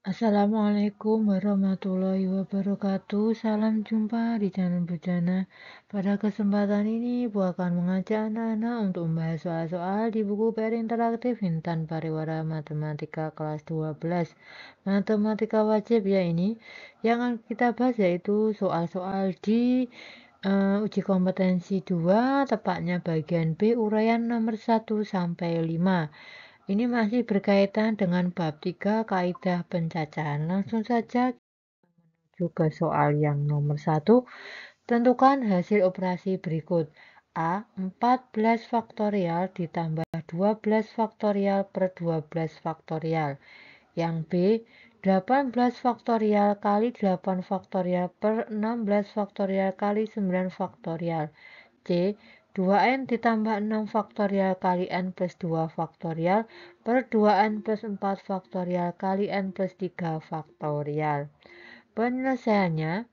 Assalamualaikum warahmatullahi wabarakatuh. Salam jumpa di channel Bujana. Pada kesempatan ini, Bu akan mengajak anak-anak untuk membahas soal-soal di buku PR interaktif Intan Pariwara Matematika kelas 12. Matematika wajib ya ini. Yang akan kita bahas yaitu soal-soal di uji kompetensi 2, tepatnya bagian B, uraian nomor 1 sampai 5. Ini masih berkaitan dengan bab 3 kaidah pencacahan. Langsung saja juga soal yang nomor 1. Tentukan hasil operasi berikut. A. 14 faktorial ditambah 12 faktorial per 12 faktorial. Yang B. 18 faktorial kali 8 faktorial per 16 faktorial kali 9 faktorial. C. 2n ditambah 6 faktorial kali n plus 2 faktorial per 2n plus 4 faktorial kali n plus 3 faktorial. Penyelesaiannya,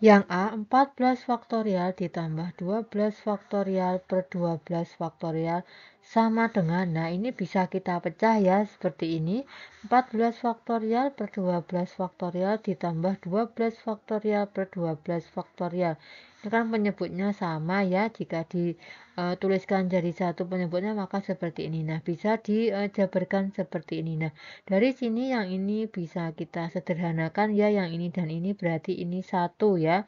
yang A 14 faktorial ditambah 12 faktorial per 12 faktorial sama dengan, nah ini bisa kita pecah ya, seperti ini. 14 faktorial per 12 faktorial ditambah 12 faktorial per 12 faktorial. Ini kan penyebutnya sama ya, jika dituliskan jadi satu penyebutnya maka seperti ini. Nah, bisa dijabarkan seperti ini. Nah, dari sini yang ini bisa kita sederhanakan ya, yang ini dan ini berarti ini 1 ya.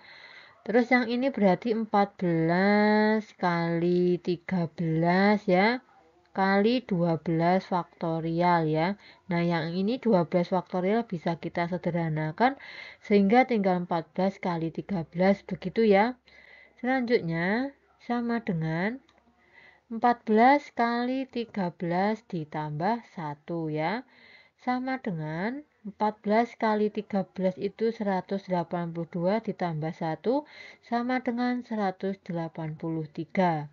Terus yang ini berarti 14 kali 13 ya, kali 12 faktorial ya. Nah, yang ini 12 faktorial bisa kita sederhanakan sehingga tinggal 14 kali 13 begitu ya. Selanjutnya sama dengan 14 kali 13 ditambah 1 ya. Sama dengan 14 kali 13 itu 182 ditambah 1 sama dengan 183.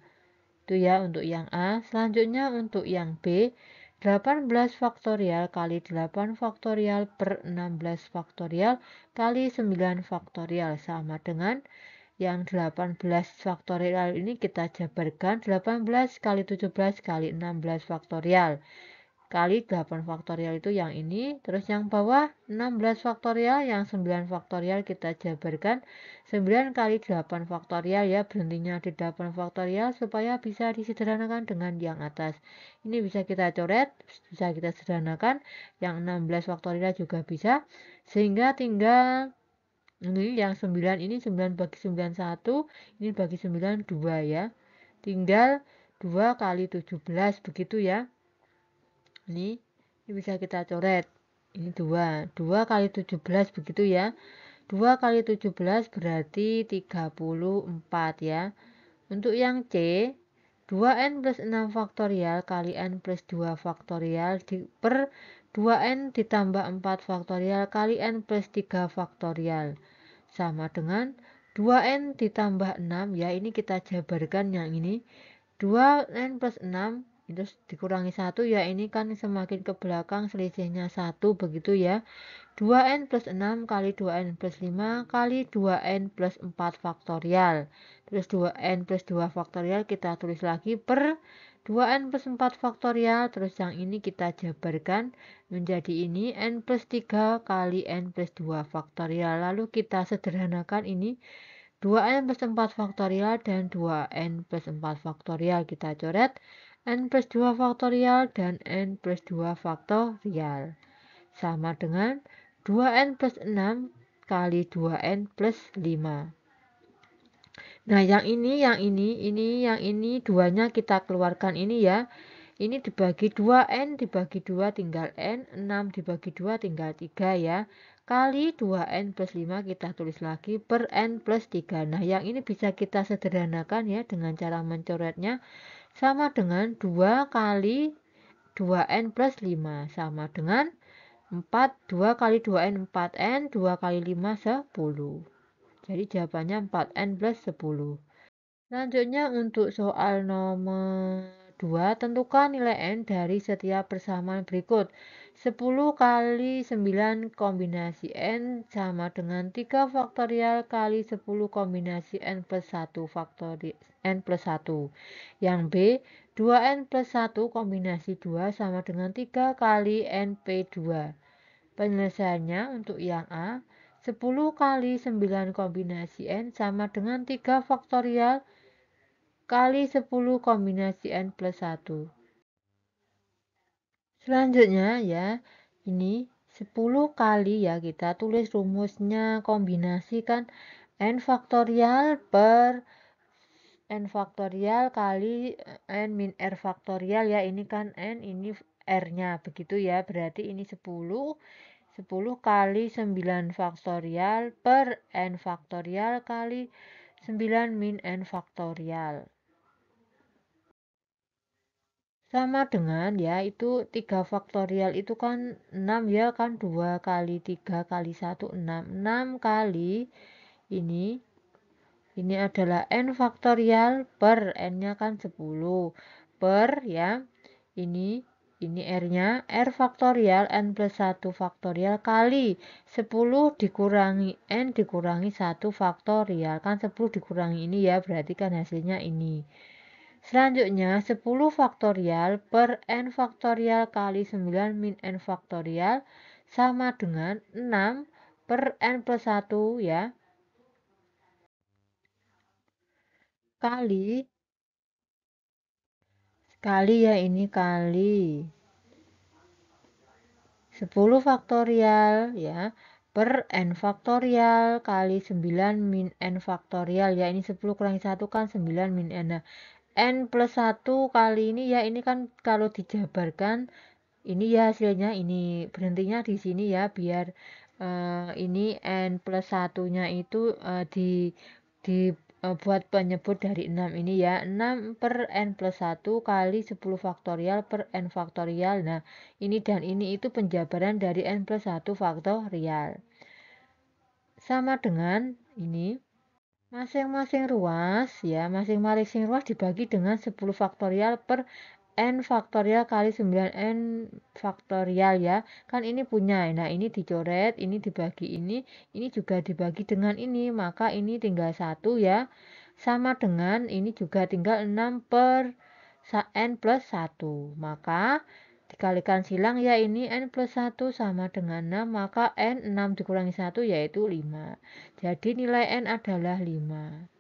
Itu ya untuk yang A. Selanjutnya untuk yang B, 18 faktorial kali 8 faktorial per 16 faktorial kali 9 faktorial sama dengan yang 18 faktorial ini kita jabarkan 18 kali 17 kali 16 faktorial kali 8 faktorial itu yang ini, terus yang bawah 16 faktorial, yang 9 faktorial kita jabarkan 9 kali 8 faktorial ya, berhentinya di 8 faktorial supaya bisa disederhanakan dengan yang atas. Ini bisa kita coret, bisa kita sederhanakan, yang 16 faktorial juga bisa, sehingga tinggal ini yang 9 ini 9 bagi 9 1, ini bagi 9 2 ya. Tinggal 2 kali 17 begitu ya. Ini bisa kita coret. Ini 2 kali 17 begitu ya. 2 kali 17 berarti 34 ya. Untuk yang C, 2n plus 6 faktorial kali n plus 2 faktorial per 2n ditambah 4 faktorial kali n plus 3 faktorial. Sama dengan 2n ditambah 6 ya, ini kita jabarkan yang ini. 2n plus 6 itu dikurangi 1 ya, ini kan semakin ke belakang selisihnya 1 begitu ya. 2n plus 6 kali 2n plus 5 kali 2n plus 4 faktorial. Terus 2n plus 2 faktorial kita tulis lagi per 2n plus 4 faktorial. Terus yang ini kita jabarkan menjadi ini n plus 3 kali n plus 2 faktorial. Lalu kita sederhanakan ini 2n plus 4 faktorial dan 2n plus 4 faktorial kita coret. N plus 2 faktorial dan n plus 2 faktorial. Sama dengan 2n plus 6 kali 2n plus 5. Nah, yang ini duanya kita keluarkan ini ya. Ini dibagi 2n dibagi 2 tinggal n, 6 dibagi 2 tinggal 3 ya. Kali 2n plus 5 kita tulis lagi per n plus 3. Nah, yang ini bisa kita sederhanakan ya dengan cara mencoretnya. Sama dengan 2 kali 2n plus 5 sama dengan 4, 2 kali 2n 4n, 2 kali 5 10. Jadi jawabannya 4n plus 10. Selanjutnya untuk soal nomor 2. Tentukan nilai N dari setiap persamaan berikut. 10 kali 9 kombinasi N sama dengan 3 faktorial kali 10 kombinasi N plus 1 faktorial N plus 1. Yang B, 2N plus 1 kombinasi 2 sama dengan 3 kali NP2. Penyelesaiannya untuk yang A, 10 kali 9 kombinasi N sama dengan 3 faktorial kali 10 kombinasi N plus 1. Selanjutnya ya, ini 10 kali ya, kita tulis rumusnya, kombinasikan N faktorial per N faktorial kali N min R faktorial ya, ini kan N, ini R-nya, begitu ya, berarti ini 10 kali 9 faktorial per N faktorial kali 9 min N faktorial. Sama dengan ya, itu 3 faktorial itu kan 6 ya, kan 2 kali 3 kali 1 6. 6 kali ini adalah N faktorial per N-nya kan 10 per ya, ini R-nya R faktorial N plus 1 faktorial kali 10 dikurangi N dikurangi 1 faktorial, kan 10 dikurangi ini ya, berarti kan hasilnya ini. Selanjutnya 10 faktorial per N faktorial kali 9 min N faktorial sama dengan 6 per N plus 1 ya, kali ya, ini kali 10 faktorial ya per N faktorial kali 9 min N faktorial ya, ini 10 kurangi 1 kan 9 min N. Nah, N plus 1 kali ini ya, ini kan kalau dijabarkan ini ya hasilnya, ini berhentinya di sini ya, biar ini N plus 1-nya itu buat penyebut dari 6 ini ya, 6 per N plus 1 kali 10 faktorial per N faktorial. Nah, ini dan ini itu penjabaran dari N plus 1 faktorial. Sama dengan ini, masing-masing ruas ya, masing-masing ruas dibagi dengan 10 faktorial per N faktorial kali 9N faktorial ya, kan ini punya, nah ini dicoret, ini dibagi ini juga dibagi dengan ini, maka ini tinggal 1 ya, sama dengan ini juga tinggal 6 per N plus 1, maka dikalikan silang ya, ini N plus 1 sama dengan 6, maka N 6 dikurangi 1 yaitu 5, jadi nilai N adalah 5.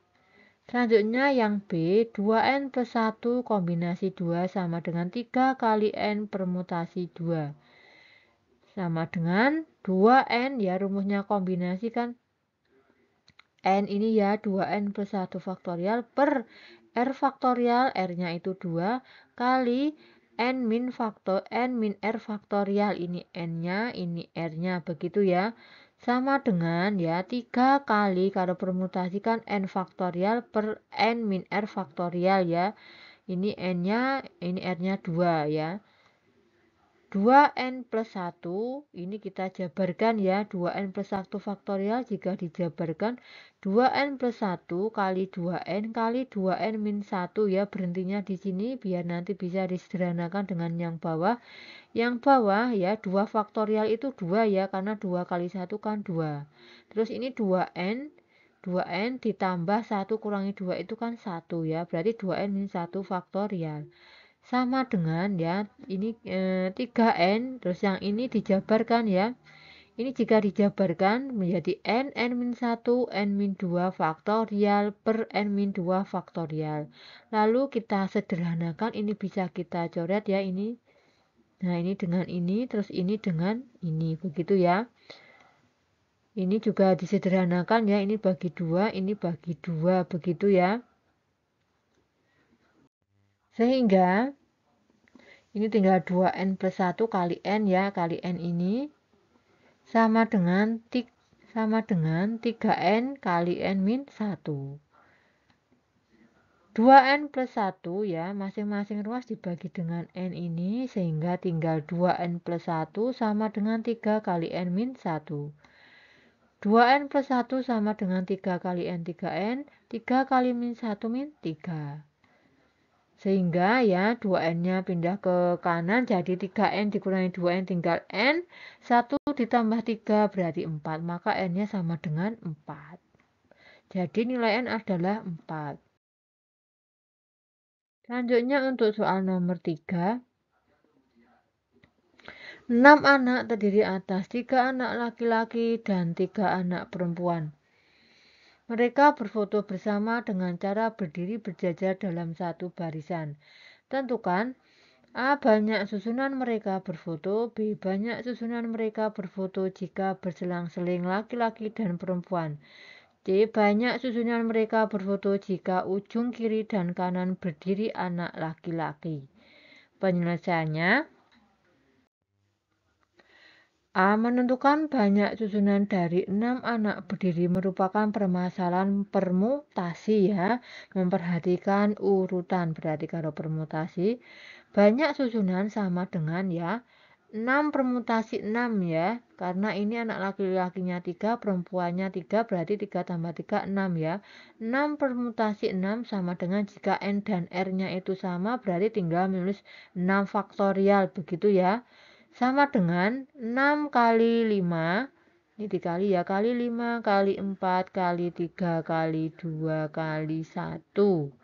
Selanjutnya yang B, 2N plus 1 kombinasi 2 sama dengan 3 kali N permutasi 2. Sama dengan 2N ya, rumusnya kombinasi kan N ini ya, 2N plus 1 faktorial per R faktorial, R-nya itu 2, kali N min R faktorial, ini N-nya, ini R-nya, begitu ya. Sama dengan ya, 3 kali, kalau permutasikan N faktorial per N min R faktorial ya. Ini N-nya, ini R-nya 2 ya. 2N plus 1, ini kita jabarkan ya, 2N plus 1 faktorial jika dijabarkan 2N plus 1 kali 2N kali 2N min 1 ya, berhentinya di sini biar nanti bisa disederhanakan dengan yang bawah. Yang bawah ya, 2 faktorial itu 2 ya, karena 2 kali 1 kan 2. Terus ini 2N ditambah 1 kurangi 2 itu kan 1 ya, berarti 2N min 1 faktorial. Sama dengan ya, ini 3N, terus yang ini dijabarkan ya. Ini jika dijabarkan menjadi N min 1, N min 2 faktorial per N min 2 faktorial. Lalu kita sederhanakan, ini bisa kita coret ya, ini. Nah, ini dengan ini, terus ini dengan ini, begitu ya. Ini juga disederhanakan ya, ini bagi 2, ini bagi 2, begitu ya. Sehingga ini tinggal 2N plus 1 kali N ya, kali N ini sama dengan 3N kali N min 1. 2N plus 1 ya, masing-masing ruas dibagi dengan N ini, sehingga tinggal 2N plus 1 sama dengan 3 kali N min 1. 2N plus 1 sama dengan 3 kali N, 3N, 3 kali min 1 min 3. Sehingga ya 2N-nya pindah ke kanan jadi 3N dikurangi 2N tinggal N. 1 ditambah 3 berarti 4. Maka N-nya sama dengan 4. Jadi nilai N adalah 4. Selanjutnya untuk soal nomor 3. 6 anak terdiri atas 3 anak laki-laki dan 3 anak perempuan. Mereka berfoto bersama dengan cara berdiri berjajar dalam satu barisan. Tentukan A. Banyak susunan mereka berfoto. B. Banyak susunan mereka berfoto jika berselang-seling laki-laki dan perempuan. C. Banyak susunan mereka berfoto jika ujung kiri dan kanan berdiri anak laki-laki. Penyelesaiannya A. Menentukan banyak susunan dari 6 anak berdiri merupakan permasalahan permutasi ya. Memperhatikan urutan. Berarti kalau permutasi banyak susunan sama dengan ya 6 permutasi 6 ya. Karena ini anak laki-lakinya 3, perempuannya 3 berarti 3 tambah 3 6 ya. 6 permutasi 6 sama dengan jika N dan R-nya itu sama berarti tinggal menulis 6 faktorial begitu ya. Sama dengan 6 kali 5, ini dikali ya, kali 5 kali 4 kali 3 kali 2 kali 1.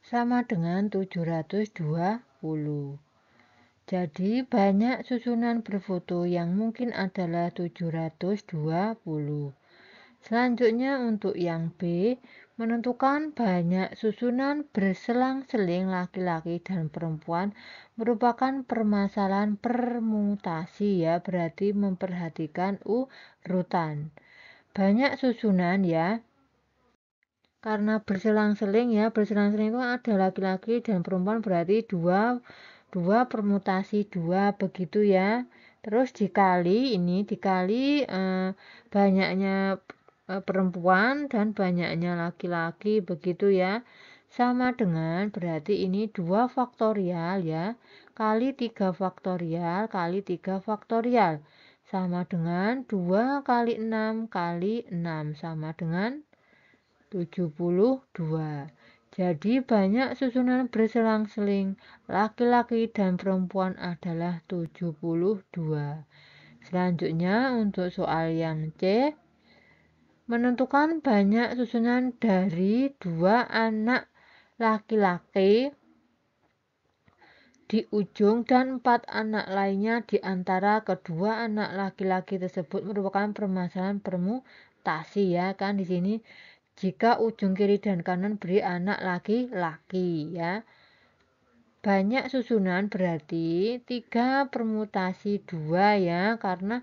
Sama dengan 720. Jadi banyak susunan berfoto yang mungkin adalah 720. Selanjutnya untuk yang B, menentukan banyak susunan berselang-seling laki-laki dan perempuan merupakan permasalahan permutasi ya, berarti memperhatikan urutan. Banyak susunan ya, karena berselang-seling ya, berselang-seling itu ada laki-laki dan perempuan berarti dua permutasi 2 begitu ya. Terus dikali ini dikali banyaknya perempuan dan banyaknya laki-laki begitu ya. Sama dengan berarti ini 2 faktorial ya kali 3 faktorial kali 3 faktorial sama dengan 2 kali 6 kali 6 sama dengan 72. Jadi banyak susunan berselang-seling laki-laki dan perempuan adalah 72. Selanjutnya untuk soal yang C, menentukan banyak susunan dari 2 anak laki-laki di ujung dan 4 anak lainnya di antara kedua anak laki-laki tersebut merupakan permasalahan permutasi ya kan di sini. Jika ujung kiri dan kanan beri anak laki-laki ya. Banyak susunan berarti 3 permutasi 2 ya. Karena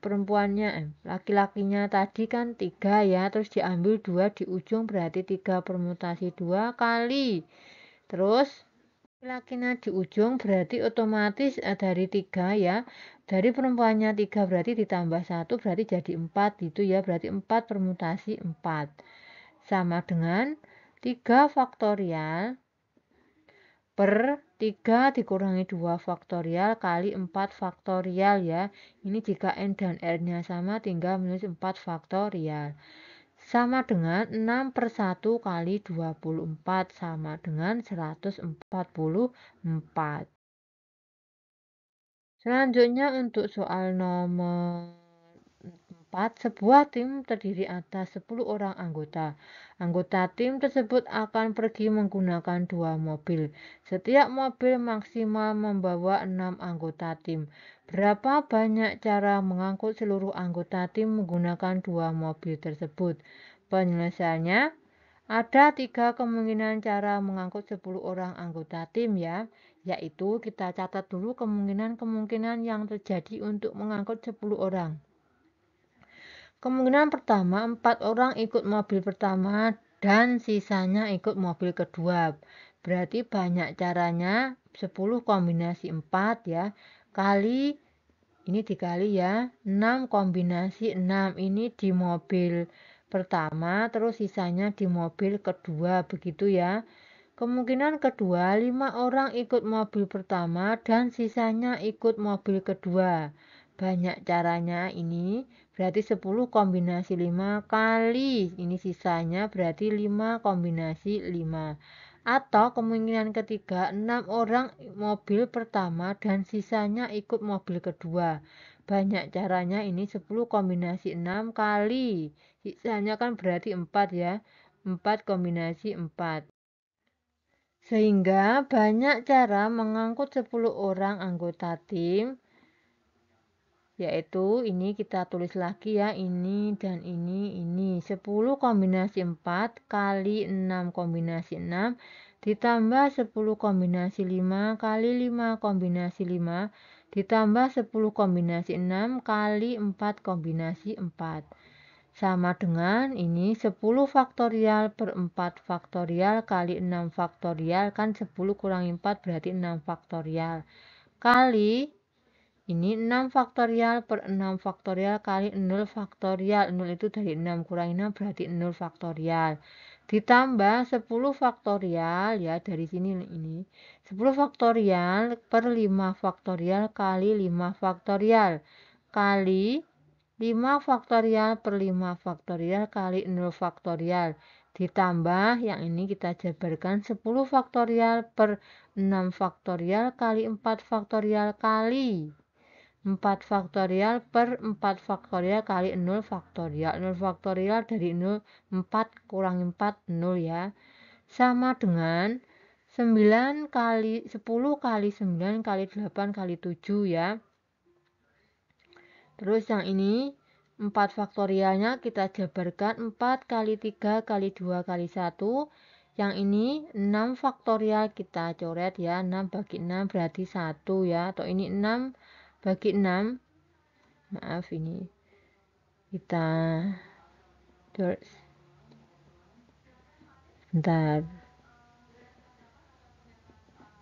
perempuannya laki-lakinya tadi kan 3 ya. Terus diambil 2 di ujung berarti 3 permutasi 2 kali. Terus laki-lakinya di ujung berarti otomatis dari 3 ya. Dari perempuannya 3 berarti ditambah 1 berarti jadi 4 gitu ya. Berarti 4 permutasi 4. Sama dengan 3 faktorial per 3 dikurangi 2 faktorial kali 4 faktorial ya. Ini jika N dan R-nya sama tinggal menulis 4 faktorial. Sama dengan 6 per 1 kali 24 sama dengan 144. Selanjutnya untuk soal nomor 4, sebuah tim terdiri atas 10 orang anggota. Anggota tim tersebut akan pergi menggunakan 2 mobil. Setiap mobil maksimal membawa 6 anggota tim. Berapa banyak cara mengangkut seluruh anggota tim menggunakan 2 mobil tersebut? Penyelesaiannya, ada 3 kemungkinan cara mengangkut 10 orang anggota tim ya. Yaitu kita catat dulu kemungkinan-kemungkinan yang terjadi untuk mengangkut 10 orang. Kemungkinan pertama, 4 orang ikut mobil pertama dan sisanya ikut mobil kedua. Berarti banyak caranya 10 kombinasi 4 ya. Kali, ini dikali ya, 6 kombinasi 6. Ini di mobil pertama, terus sisanya di mobil kedua, begitu ya. Kemungkinan kedua, 5 orang ikut mobil pertama dan sisanya ikut mobil kedua. Banyak caranya ini, berarti 10 kombinasi 5 kali, ini sisanya berarti 5 kombinasi 5. Atau kemungkinan ketiga, 6 orang mobil pertama dan sisanya ikut mobil kedua. Banyak caranya, ini 10 kombinasi 6 kali. Sisanya kan berarti 4 ya. 4 kombinasi 4. Sehingga banyak cara mengangkut 10 orang anggota tim. Yaitu ini kita tulis lagi ya, ini dan ini 10 kombinasi 4 kali 6 kombinasi 6 ditambah 10 kombinasi 5 kali 5 kombinasi 5 ditambah 10 kombinasi 6 kali 4 kombinasi 4 sama dengan ini 10 faktorial per 4 faktorial kali 6 faktorial, kan 10 kurangi 4 berarti 6 faktorial kali ini 6 faktorial per 6 faktorial kali 0 faktorial. 0 itu dari 6 kurangi 6 berarti 0 faktorial. Ditambah 10 faktorial ya, dari sini ini. 10 faktorial per 5 faktorial kali 5 faktorial. Kali 5 faktorial per 5 faktorial kali 0 faktorial. Ditambah yang ini kita jabarkan 10 faktorial per 6 faktorial kali 4 faktorial kali 4 faktorial per 4 faktorial kali 0 faktorial. 0 faktorial dari 0, 4 kurangi 4, 0 ya. Sama dengan 9 kali 10 kali 9 kali 8 kali 7 ya. Terus yang ini 4 faktorialnya kita jabarkan 4 kali 3 kali 2 kali 1. Yang ini 6 faktorial kita coret ya. 6 bagi 6 berarti 1 ya. Atau ini 6 bagi 6. Maaf, ini kita terus bentar,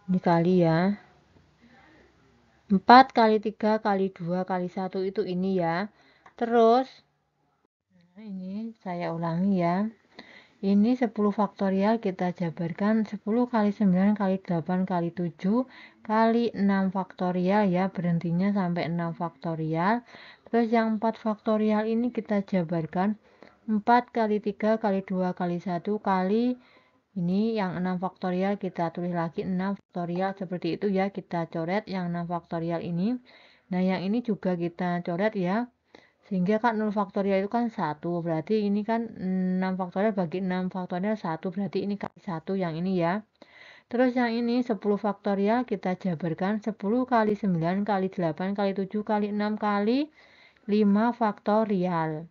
ini kali ya, 4 kali 3 kali 2 kali 1 itu ini ya. Terus ini saya ulangi ya, ini 10 faktorial kita jabarkan 10 kali 9 kali 8 kali 7 kali 6 faktorial ya, berhentinya sampai 6 faktorial. Terus yang 4 faktorial ini kita jabarkan 4 kali 3 kali 2 kali 1 kali ini yang 6 faktorial kita tulis lagi 6 faktorial seperti itu ya, kita coret yang 6 faktorial ini. Nah yang ini juga kita coret ya, sehingga kan 0 faktorial itu kan 1, berarti ini kan 6 faktorial bagi 6 faktorial 1, berarti ini kali 1 yang ini ya. Terus yang ini 10 faktorial kita jabarkan 10 kali 9 kali 8 kali 7 kali 6 kali 5 faktorial.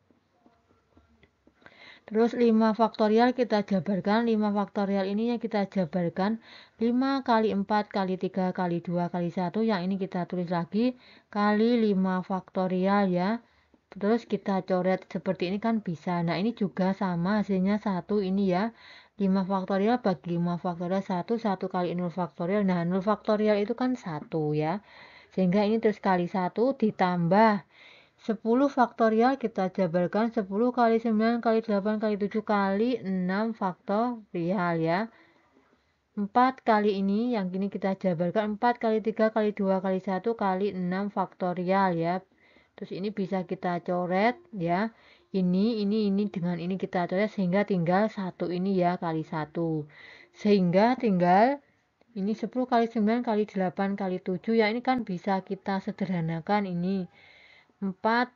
Terus 5 faktorial kita jabarkan, 5 faktorial ini yang kita jabarkan 5 kali 4 kali 3 kali 2 kali 1, yang ini kita tulis lagi kali 5 faktorial ya. Terus kita coret seperti ini kan bisa. Nah ini juga sama, hasilnya 1 ini ya. 5 faktorial bagi 5 faktorial 1, 1 kali 0 faktorial. Nah 0 faktorial itu kan 1 ya. Sehingga ini terus kali 1 ditambah 10 faktorial kita jabarkan 10 kali 9 kali 8 kali 7 kali 6 faktorial ya. 4 kali ini yang ini kita jabarkan 4 kali 3 kali 2 kali 1 kali 6 faktorial ya. Terus ini bisa kita coret ya. Ini dengan ini kita coret sehingga tinggal 1 ini ya kali 1. Sehingga tinggal ini 10 kali 9 kali 8 kali 7 ya, ini kan bisa kita sederhanakan ini. 4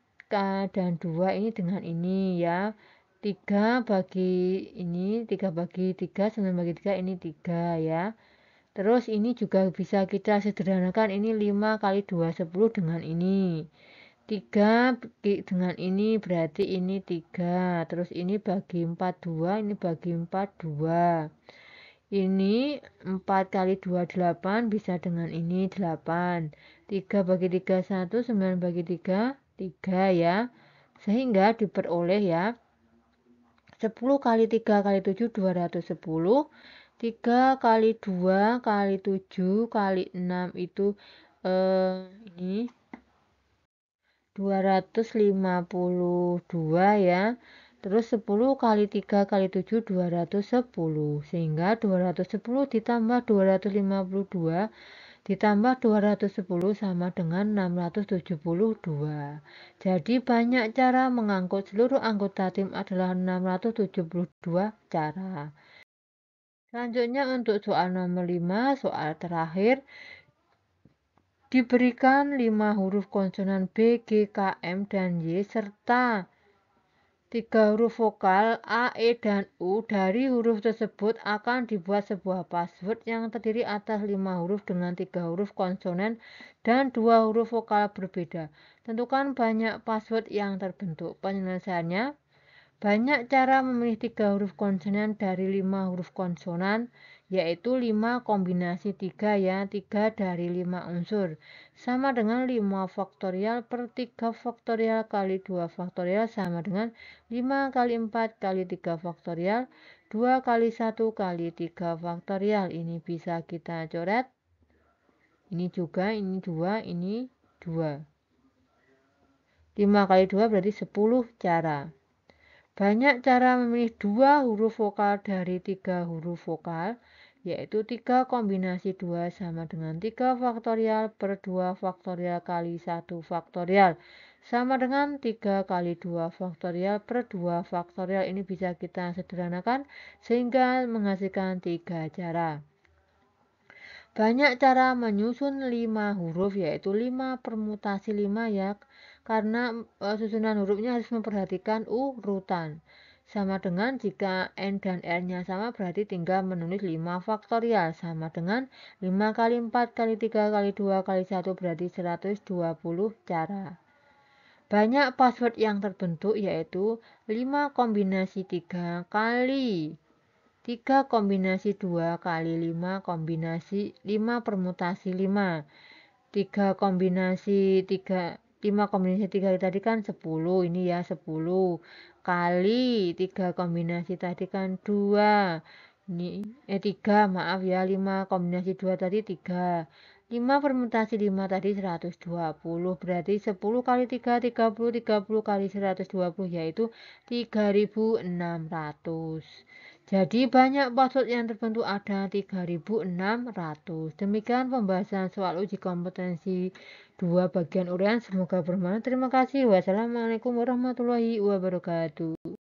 dan 2 ini dengan ini ya. 3 bagi ini, 3 bagi 3, 9 bagi 3 ini 3 ya. Terus ini juga bisa kita sederhanakan, ini 5 kali 2 10 dengan ini. 3 dengan ini berarti ini 3. Terus ini bagi 4 2, ini bagi 4 2. Ini 4 kali 2 8 bisa dengan ini 8. 3 bagi 3 1, 9 bagi 3 3 ya. Sehingga diperoleh ya 10 kali 3 kali 7 210. 3 kali 2 kali 7 kali 6 itu ini 252 ya. Terus 10 kali 3 kali 7 210. Sehingga 210 ditambah 252 ditambah 210 sama dengan 672. Jadi banyak cara mengangkut seluruh anggota tim adalah 672 cara. Selanjutnya untuk soal nomor 5, soal terakhir, diberikan 5 huruf konsonan B, G, K, M, dan Y, serta 3 huruf vokal A, E, dan U. Dari huruf tersebut akan dibuat sebuah password yang terdiri atas 5 huruf dengan 3 huruf konsonan dan 2 huruf vokal berbeda. Tentukan banyak password yang terbentuk. Penyelesaiannya, banyak cara memilih 3 huruf konsonan dari 5 huruf konsonan, yaitu 5 kombinasi 3 ya, 3 dari 5 unsur. Sama dengan 5 faktorial per 3 faktorial kali 2 faktorial sama dengan 5 kali 4 kali 3 faktorial, 2 kali 1 kali 3 faktorial. Ini bisa kita coret. Ini juga, ini 2, ini 2. 5 kali 2 berarti 10 cara. Banyak cara memilih 2 huruf vokal dari 3 huruf vokal, yaitu 3 kombinasi 2 sama dengan 3 faktorial per 2 faktorial kali 1 faktorial, sama dengan 3 kali 2 faktorial per 2 faktorial. Ini bisa kita sederhanakan sehingga menghasilkan 3 cara. Banyak cara menyusun 5 huruf, yaitu 5 permutasi 5 ya, karena susunan hurufnya harus memperhatikan urutan. Sama dengan jika N dan R-nya sama, berarti tinggal menulis 5 faktorial, sama dengan 5 kali 4 kali 3 kali 2 kali 1 berarti 120 cara. Banyak password yang terbentuk, yaitu 5 kombinasi 3 kali 3 kombinasi 2 kali 5 kombinasi 5 permutasi 5. 3 kombinasi 3 5 kombinasi 3 tadi kan 10, ini ya 10 kali 3 kombinasi tadi kan 2. Ini 3, maaf ya, 5 kombinasi 2 tadi 3. 5 permutasi 5 tadi 120, berarti 10 kali 3 30, 30 kali 120 yaitu 3600. Jadi banyak password yang terbentuk ada 3600. Demikian pembahasan soal uji kompetensi 2 bagian uraian. Semoga bermanfaat. Terima kasih. Wassalamualaikum warahmatullahi wabarakatuh.